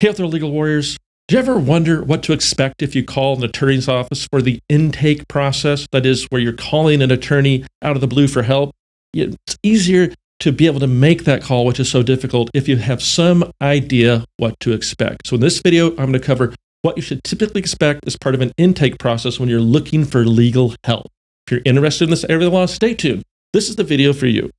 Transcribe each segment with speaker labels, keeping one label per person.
Speaker 1: Hey out there, legal warriors. Do you ever wonder what to expect if you call an attorney's office for the intake process? That is, where you're calling an attorney out of the blue for help. It's easier to be able to make that call, which is so difficult, if you have some idea what to expect. So in this video, I'm going to cover what you should typically expect as part of an intake process when you're looking for legal help. If you're interested in this area of the law, stay tuned. This is the video for you.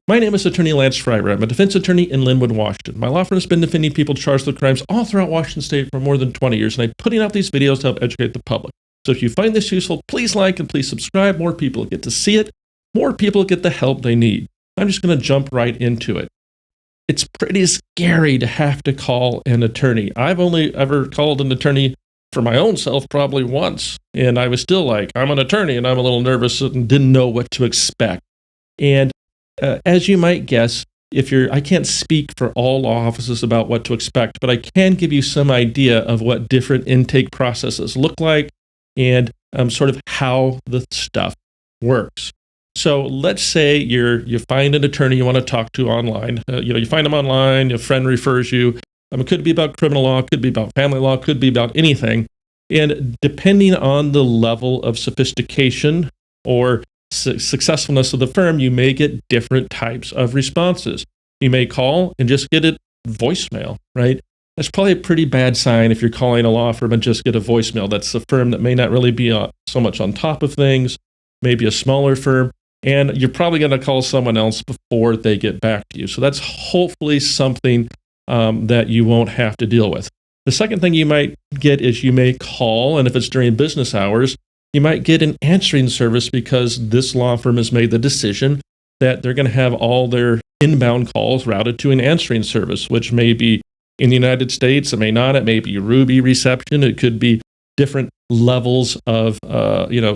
Speaker 1: My name is Attorney Lance Fryrear. I'm a defense attorney in Lynnwood, Washington. My law firm has been defending people charged with crimes all throughout Washington State for more than 20 years, and I'm putting out these videos to help educate the public. So if you find this useful, please like and please subscribe. More people get to see it. More people get the help they need. I'm just going to jump right into it. It's pretty scary to have to call an attorney. I've only ever called an attorney for my own self probably once, and I was still like, I'm an attorney, and I'm a little nervous and didn't know what to expect. And as you might guess, I can't speak for all law offices about what to expect, but I can give you some idea of what different intake processes look like and sort of how the stuff works. So let's say you find an attorney you want to talk to online. You find them online, a friend refers you. It could be about criminal law, could be about family law, could be about anything. And depending on the level of sophistication or successfulness of the firm, you may get different types of responses. You may call and just get a voicemail, right? That's probably a pretty bad sign if you're calling a law firm and just get a voicemail. That's a firm that may not really be so much on top of things, maybe a smaller firm, and you're probably going to call someone else before they get back to you. So that's hopefully something that you won't have to deal with. The second thing you might get is you may call, and if it's during business hours, you might get an answering service because this law firm has made the decision that they're going to have all their inbound calls routed to an answering service, which may be in the United States, it may not, it may be Ruby reception, it could be different levels of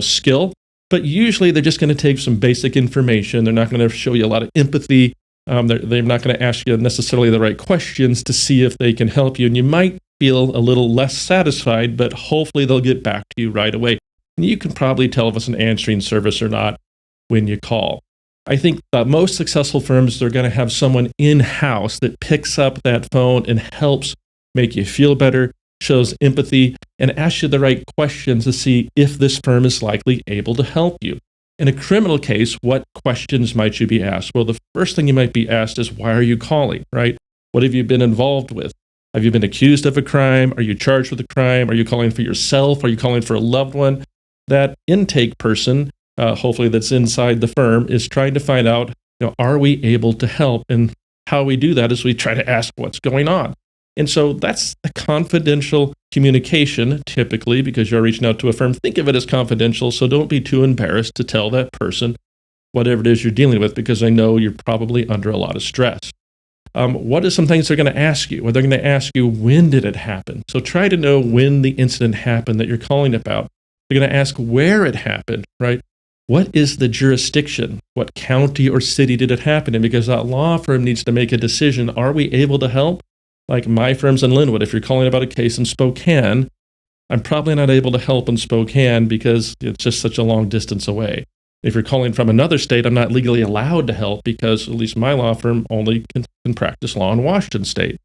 Speaker 1: skill, but usually they're just going to take some basic information. They're not going to show you a lot of empathy. They're not going to ask you necessarily the right questions to see if they can help you, and you might feel a little less satisfied, but hopefully they'll get back to you right away. And you can probably tell if it's an answering service or not when you call. I think the most successful firms, they're going to have someone in-house that picks up that phone and helps make you feel better, shows empathy, and asks you the right questions to see if this firm is likely able to help you. In a criminal case, what questions might you be asked? Well, the first thing you might be asked is, why are you calling, right? What have you been involved with? Have you been accused of a crime? Are you charged with a crime? Are you calling for yourself? Are you calling for a loved one? That intake person, hopefully that's inside the firm, is trying to find out, are we able to help? And how we do that is we try to ask what's going on. And so that's a confidential communication, typically, because you're reaching out to a firm. Think of it as confidential, so don't be too embarrassed to tell that person whatever it is you're dealing with, because I know you're probably under a lot of stress. What are some things they're going to ask you? Well, they're going to ask you, when did it happen? So try to know when the incident happened that you're calling about. They're going to ask where it happened, right? What is the jurisdiction? What county or city did it happen in? Because that law firm needs to make a decision. Are we able to help? Like my firm's in Lynnwood. If you're calling about a case in Spokane, I'm probably not able to help in Spokane because it's just such a long distance away. If you're calling from another state, I'm not legally allowed to help because at least my law firm only can practice law in Washington State.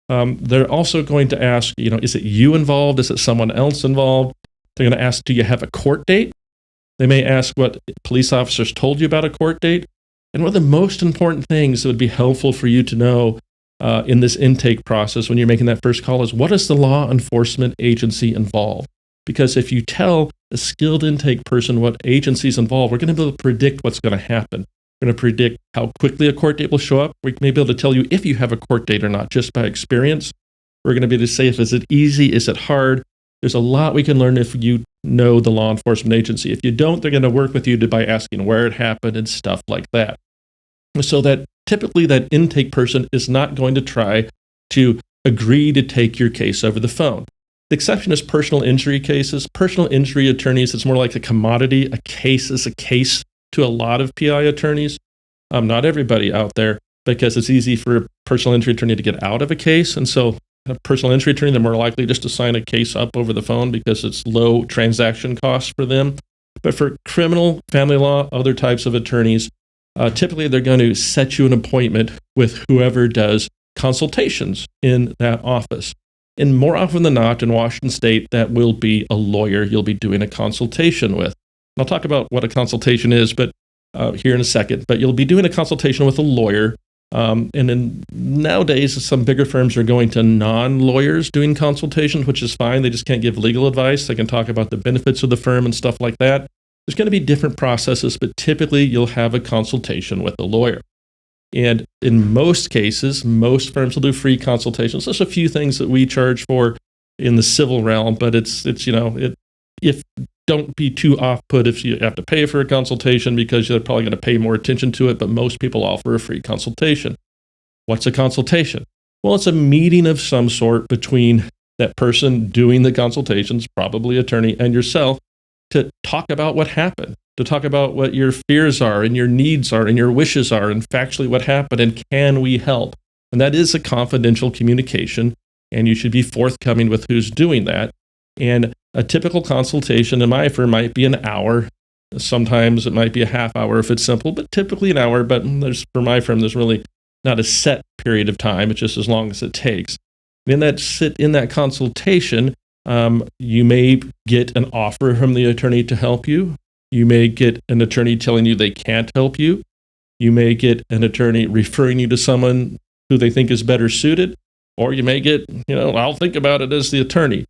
Speaker 1: They're also going to ask, is it you involved? Is it someone else involved? They're going to ask, do you have a court date? They may ask what police officers told you about a court date. And one of the most important things that would be helpful for you to know in this intake process when you're making that first call is, what is the law enforcement agency involved? Because if you tell a skilled intake person what agency is involved, we're going to be able to predict what's going to happen. We're going to predict how quickly a court date will show up. We may be able to tell you if you have a court date or not, just by experience. We're going to be able to say, is it easy? Is it hard? There's a lot we can learn if you know the law enforcement agency. If you don't, they're going to work with you by asking where it happened and stuff like that. So that typically that intake person is not going to try to agree to take your case over the phone. The exception is personal injury cases. Personal injury attorneys, it's more like a commodity. A case is a case to a lot of PI attorneys. Not everybody out there, because it's easy for a personal injury attorney to get out of a case. And so a personal injury attorney, they're more likely just to sign a case up over the phone because it's low transaction costs for them. But for criminal, family law, other types of attorneys, typically they're going to set you an appointment with whoever does consultations in that office. And more often than not, in Washington State, that will be a lawyer you'll be doing a consultation with. And I'll talk about what a consultation is, but here in a second. But you'll be doing a consultation with a lawyer. And then nowadays, some bigger firms are going to non-lawyers doing consultations, which is fine. They just can't give legal advice. They can talk about the benefits of the firm and stuff like that. There's going to be different processes, but typically you'll have a consultation with a lawyer. And in most cases, most firms will do free consultations. There's a few things that we charge for in the civil realm, but if don't be too off-put if you have to pay for a consultation, because you're probably going to pay more attention to it, but most people offer a free consultation. What's a consultation? Well, it's a meeting of some sort between that person doing the consultations, probably attorney, and yourself, to talk about what happened, to talk about what your fears are and your needs are and your wishes are, and factually what happened, and can we help? And that is a confidential communication, and you should be forthcoming with who's doing that. And a typical consultation in my firm might be an hour. Sometimes it might be a half hour if it's simple, but typically an hour. But for my firm, there's really not a set period of time. It's just as long as it takes. In that consultation, you may get an offer from the attorney to help you. You may get an attorney telling you they can't help you. You may get an attorney referring you to someone who they think is better suited. Or you may get, I'll think about it as the attorney.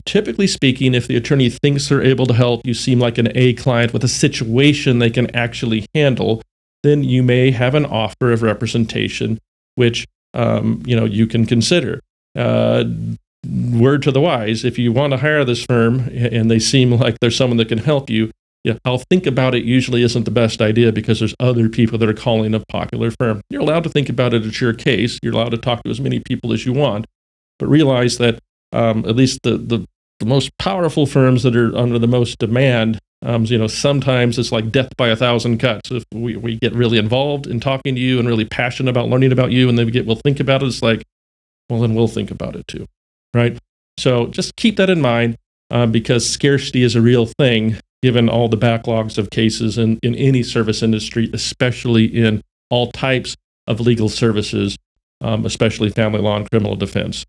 Speaker 1: Typically speaking, if the attorney thinks they're able to help, you seem like an A client with a situation they can actually handle, then you may have an offer of representation, which, you can consider. Word to the wise, if you want to hire this firm and they seem like there's someone that can help you, I'll think about it usually isn't the best idea, because there's other people that are calling a popular firm. You're allowed to think about it at your case. You're allowed to talk to as many people as you want, but realize that at least the most powerful firms that are under the most demand, sometimes it's like death by 1,000 cuts. If we get really involved in talking to you and really passionate about learning about you, and then we'll think about it, it's like, well, then we'll think about it too, right? So just keep that in mind, because scarcity is a real thing, given all the backlogs of cases in any service industry, especially in all types of legal services, especially family law and criminal defense.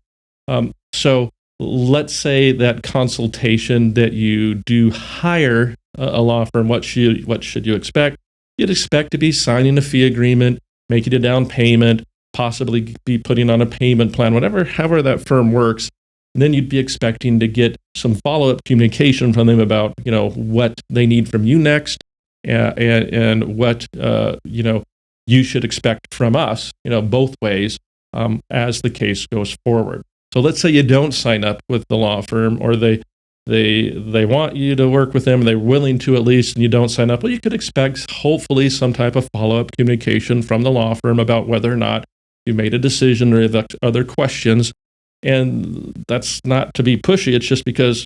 Speaker 1: So let's say that consultation that you do hire a law firm, what should you expect? You'd expect to be signing a fee agreement, making a down payment, possibly be putting on a payment plan, however that firm works. And then you'd be expecting to get some follow-up communication from them about, what they need from you next, and what, you should expect from us, both ways, as the case goes forward. So let's say you don't sign up with the law firm, or they want you to work with them, they're willing to at least, and you don't sign up. Well, you could expect hopefully some type of follow-up communication from the law firm about whether or not you made a decision or the other questions. And that's not to be pushy. It's just because,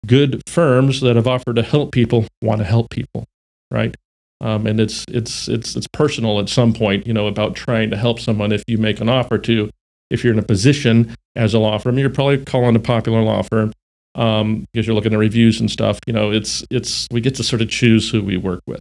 Speaker 1: good firms that have offered to help people want to help people, right? And it's personal at some point, about trying to help someone. If you make an offer to, if you're in a position as a law firm, you're probably calling a popular law firm, because you're looking at reviews and stuff. We get to sort of choose who we work with.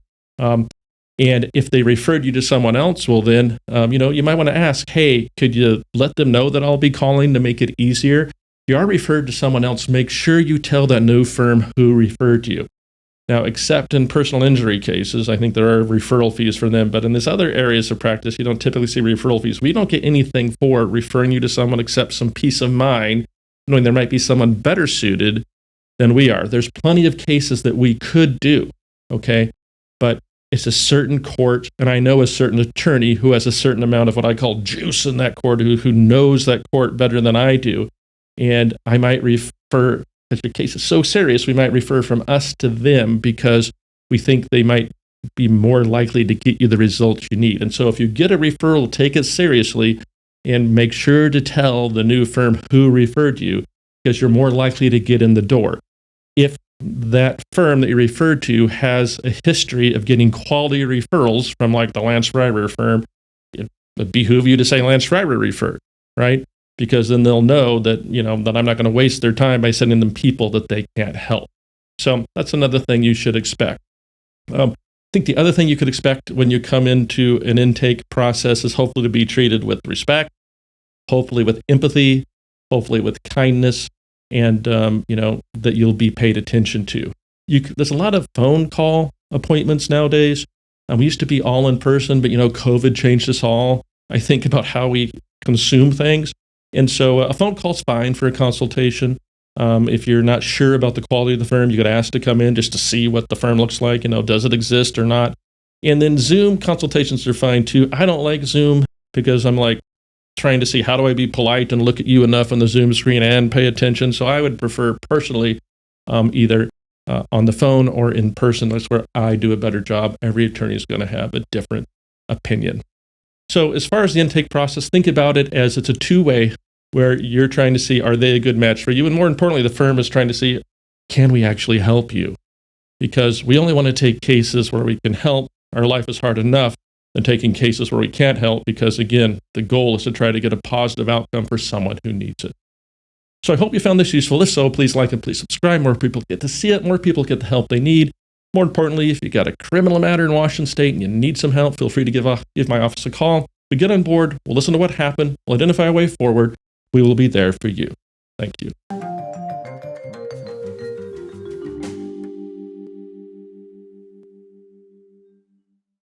Speaker 1: And if they referred you to someone else, well then, you might want to ask, hey, could you let them know that I'll be calling to make it easier? If you are referred to someone else, make sure you tell that new firm who referred you. Now, except in personal injury cases, I think there are referral fees for them, but in these other areas of practice, you don't typically see referral fees. We don't get anything for referring you to someone except some peace of mind, knowing there might be someone better suited than we are. There's plenty of cases that we could do, okay? But it's a certain court, and I know a certain attorney who has a certain amount of what I call juice in that court, who knows that court better than I do. And I might refer, if the case is so serious, we might refer from us to them because we think they might be more likely to get you the results you need. And so if you get a referral, take it seriously and make sure to tell the new firm who referred you, because you're more likely to get in the door. If that firm that you referred to has a history of getting quality referrals from like the Lance Fryrear firm, it would behoove you to say Lance Fryrear referred, right? Because then they'll know that, that I'm not going to waste their time by sending them people that they can't help. So that's another thing you should expect. I think think the other thing you could expect when you come into an intake process is hopefully to be treated with respect, hopefully with empathy, hopefully with kindness, and that you'll be paid attention to. There's a lot of phone call appointments nowadays. We used to be all in person, but COVID changed us all. I think about how we consume things. And so a phone call's fine for a consultation. If you're not sure about the quality of the firm, you could ask to come in just to see what the firm looks like, does it exist or not? And then Zoom consultations are fine too. I don't like Zoom because I'm like trying to see how do I be polite and look at you enough on the Zoom screen and pay attention. So I would prefer personally either on the phone or in person. That's where I do a better job. Every attorney is going to have a different opinion. So as far as the intake process, think about it as it's a two-way where you're trying to see, are they a good match for you? And more importantly, the firm is trying to see, can we actually help you? Because we only want to take cases where we can help. Our life is hard enough than taking cases where we can't help because, again, the goal is to try to get a positive outcome for someone who needs it. So I hope you found this useful. If so, please like and please subscribe. More people get to see it. More people get the help they need. More importantly, if you got a criminal matter in Washington State and you need some help, feel free to give my office a call. We get on board. We'll listen to what happened. We'll identify a way forward. We will be there for you. Thank you.